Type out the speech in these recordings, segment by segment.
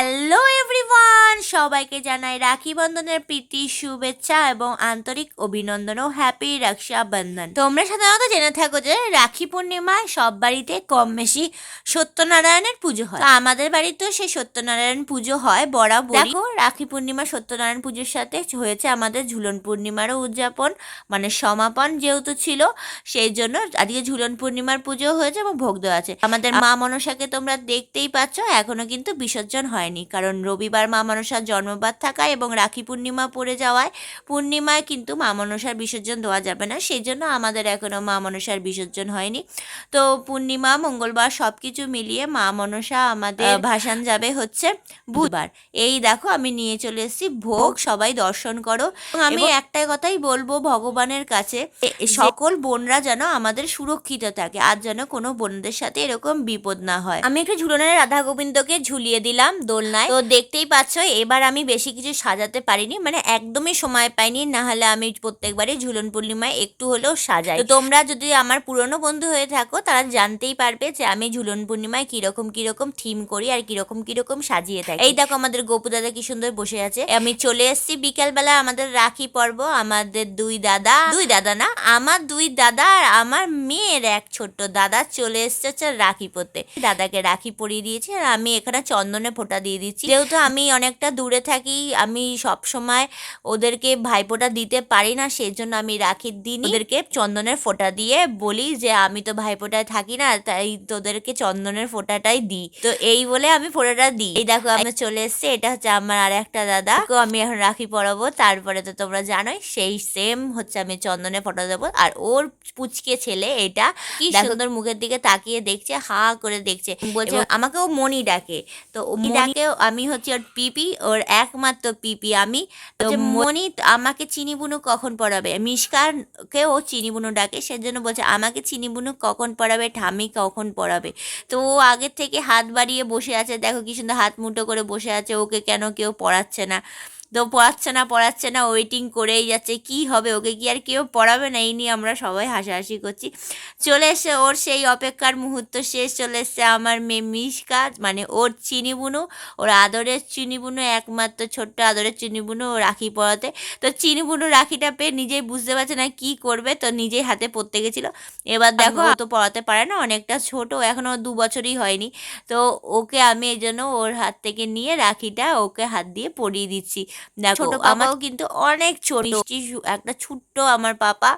Hello everyone, সবাইকে জানাই রাখি বন্ধনের প্রীতি শুভেচ্ছা এবং আন্তরিক অভিনন্দন ও হ্যাপি রক্ষাবন্ধন। তোমরা সাধারণত জেনে থাকো যে রাখি পূর্ণিমায় সব বাড়িতে কম বেশি সত্যনারায়ণের পুজো হয়। তো আমাদের বাড়িতেও সেই সত্যনারায়ণ পুজো হয় বরাবর। দেখো, রাখি পূর্ণিমা সত্যনারায়ণ পুজোর সাথে হয়েছে আমাদের ঝুলন পূর্ণিমারও উদযাপন, মানে সমাপন যেহেতু ছিল, সেই জন্য আজকে ঝুলন পূর্ণিমার পুজো হয়েছে এবং ভোগ দেওয়া আছে। আমাদের মা মনসাকে তোমরা দেখতেই পাচ্ছ, এখনো কিন্তু বিসর্জন হয়নি, কারণ রবিবার মা মনসার জন্মবার থাকায় এবং রাখি পূর্ণিমা পড়ে যাওয়ায় পূর্ণিমায় কিন্তু মা মনসার বিসর্জন দেওয়া যাবে না, সেই জন্য আমাদের এখনো মা মনসার বিসর্জন হয়নি। তো পূর্ণিমা মঙ্গলবার সব কিছু মিলিয়ে মা মনসা আমাদের ভাসান যাবে হচ্ছে বুধবার। এই দেখো আমি নিয়ে চলে এসেছি ভোগ, সবাই দর্শন করো। আমি একটাই কথাই বলবো ভগবানের কাছে, সকল বোনরা যেন আমাদের সুরক্ষিত থাকে, আর যেন কোনো বোনদের সাথে এরকম বিপদ না হয়। আমি একটু ঝুলনের রাধা গোবিন্দকে ঝুলিয়ে দিলাম দোলনায়। তো দেখতেই পাচ্ছ এবার আমি বেশি কিছু সাজাতে পারিনি, মানে একদমই সময় পাইনি, না হলে আমি প্রত্যেকবারই ঝুলন পূর্ণিমায় একটু হলেও সাজাই। তো তোমরা যদি আমার পুরনো বন্ধু হয়ে থাকো তারা জানতেই পারবে যে আমি ঝুলন পূর্ণিমায় কিরকম কিরকম থিম করি আর কিরকম কিরকম সাজিয়ে থাকি। এই দেখো আমাদের গোপু দাদা কি সুন্দর বসে আছে। আমি চলে এসেছি বিকেলবেলা আমাদের রাখি পর্ব। আমাদের দুই দাদা না, আমার দুই দাদা আর আমার মেয়ের এক ছোট্ট দাদা চলে এসেছে রাখি পরতে। দাদাকে রাখি পরিয়ে দিয়েছি আর আমি এখানে চন্দনে ফোঁটা দিয়ে দিচ্ছি। যেহেতু আমি অনেকটা দূরে থাকি, আমি সব সময় ওদেরকে ভাইফোঁটা দিতে পারি না, সেই জন্য আমি রাখির দিন ওদেরকে চন্দনের ফোঁটা দিয়ে বলি যে আমি তো ভাইফোঁটায় থাকি না, তাই তোদেরকে চন্দনের ফোঁটাটাই দিই। তো এই বলে আমি ফোঁটাটা দিই। এই দেখো আমি চলে এসেছি, এটা হচ্ছে আমার আর একটা দাদা। আমি এখন রাখি পরাবো, তারপরে তো তোমরা জানোই সেই সেম হচ্ছে আমি চন্দনের ফোঁটা দেবো। আর ওর পুচকে ছেলে এটা কি সুন্দর মুখের দিকে তাকিয়ে দেখছে, হা করে দেখছে, বলছে আমাকে ও মনি ডাকে। তো মনিকে আমি হচ্ছে ওর পিপি, ওর একমাত্র পিপি আমি। তো মনি আমাকে চিনি বুনু কখন পড়াবে, মিশকাকে ও চিনি বুনু ডাকে, সেজন্য বলছে আমাকে চিনি বুনু কখন পড়াবে, ঠামি কখন পড়াবে। তো ও আগের থেকে হাত বাড়িয়ে বসে আছে, দেখো কি সুন্দর হাত মুঠো করে বসে আছে, ওকে কেন কেউ পড়াচ্ছে না। তো পড়াচ্ছে না ওয়েটিং করেই যাচ্ছে, কি হবে, ওকে কি আর কেউ পড়াবে না, এই নিয়ে আমরা সবাই হাসাহাসি করছি। চলে এসে ওর সেই অপেক্ষার মুহূর্ত শেষ, চলে এসছে আমার মেয়ে মিশকা, মানে ওর চিনি বুনু, ওর আদরের চিনি বুনু, একমাত্র ছোট্ট আদরের চিনি বুনু, ও রাখি পরাতে। তো চিনি বুনু রাখিটা পেয়ে নিজেই বুঝতে পারছে না কি করবে, তো নিজেই হাতে পরতে গেছিল। এবার দেখো ও তো পড়াতে পারে না, অনেকটা ছোট, এখনও 2 বছরই হয়নি। তো ওকে আমি এই জন্য ওর হাত থেকে নিয়ে রাখিটা ওকে হাত দিয়ে পরিয়ে দিচ্ছি। দেখো আমারও কিন্তু অনেক ছোট, একটা ছোট্ট আমার পাপা,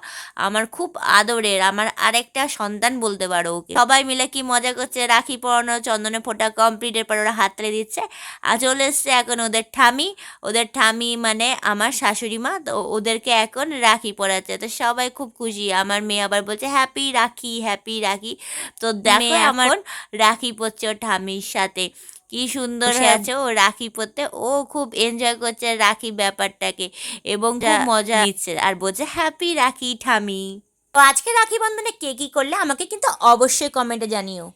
আমার খুব আদরের, আমার আরেকটা সন্তান বলতে পারো ওকে। সবাই মিলে কি মজা করছে, রাখি পরানো, চন্দনে ফোঁটা কমপ্লিটের পর ওরা হাততালি দিচ্ছে। আর চলে এসছে এখন ওদের ঠামি মানে আমার শাশুড়ি মা, তো ওদেরকে এখন রাখি পরাচ্ছে। তো সবাই খুব খুশি। আমার মেয়ে আবার বলছে হ্যাপি রাখি, হ্যাপি রাখি। তো দেখো আমার রাখি পরছে ওর ঠামির সাথে, কি সুন্দর আছে ও রাখি পরতে। ও খুব এনজয় করছে রাখি ব্যাপারটাকে এবং খুব মজা নিচ্ছে আর বলছে হ্যাপি রাখি ঠামি। তো আজকে রাখি বন্ধনে কে কি করলে আমাকে কিন্তু অবশ্যই কমেন্টে জানিও।